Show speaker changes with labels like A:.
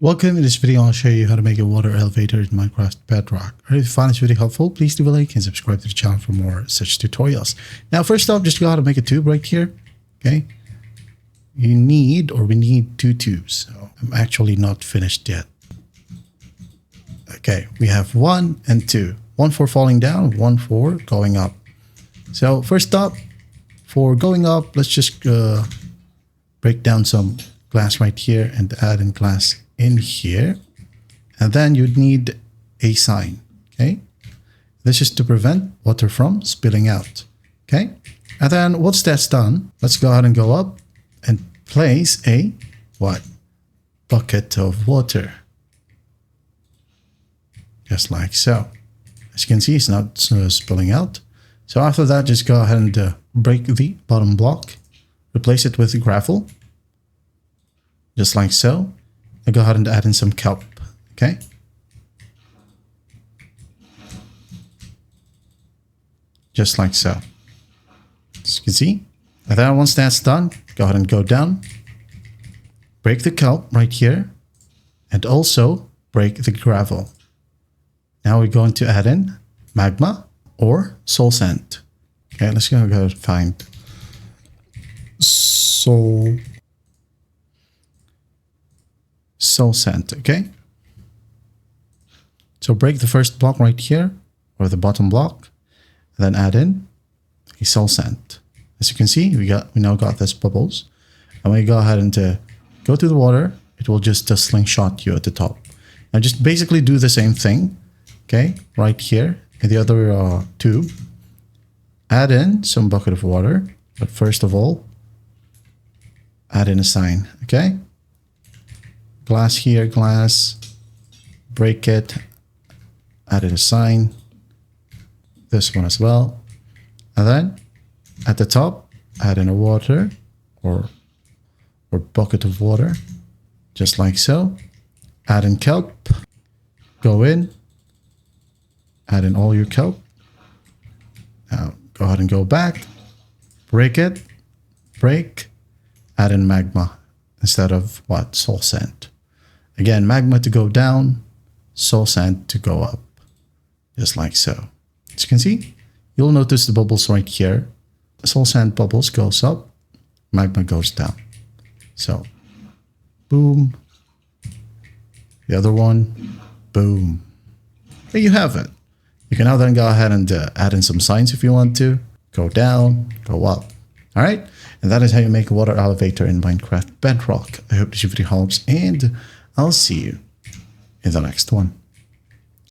A: Welcome. In this video, I'll show you how to make a water elevator in Minecraft Bedrock. If you find this video helpful, please leave a like and subscribe to the channel for more such tutorials. Now, first off, just go ahead and make a tube right here. Okay. We need 2 tubes. So I'm actually not finished yet. Okay. We have 1 and 2. 1 for falling down, 1 for going up. So first up, for going up, let's just break down some glass right here and add in glass in here, and then you'd need a sign. Okay, this is to prevent water from spilling out. Okay, and then once that's done, let's go ahead and go up and place a bucket of water, just like so. As you can see, it's not spilling out. So after that, just go ahead and break the bottom block, replace it with gravel, just like so. And go ahead and add in some kelp. Okay. Just like so. As you can see. And then once that's done, go ahead and go down. Break the kelp right here. And also break the gravel. Now we're going to add in magma or soul sand. Okay, let's go and find soul sand. Okay, so break the first block right here, or the bottom block, and then add in a soul sand. As you can see, we now got this bubbles, and when you go ahead and go to the water, it will just slingshot you at the top. Now just basically do the same thing. Okay, right here in the other tube, add in some bucket of water, but first of all, add in a sign. Okay, glass here, glass, break it, add in a sign, this one as well, and then at the top, add in a water or bucket of water, just like so. Add in kelp, go in, add in all your kelp. Now go ahead and go back, break it, break, add in magma instead of soul sand. Again, magma to go down, soul sand to go up, just like so. As you can see, you'll notice the bubbles right here. The soul sand bubbles goes up, magma goes down. So, boom. The other one, boom. There you have it. You can now then go ahead and add in some signs if you want to. Go down, go up. All right, and that is how you make a water elevator in Minecraft Bedrock. I hope this video helps, and I'll see you in the next one.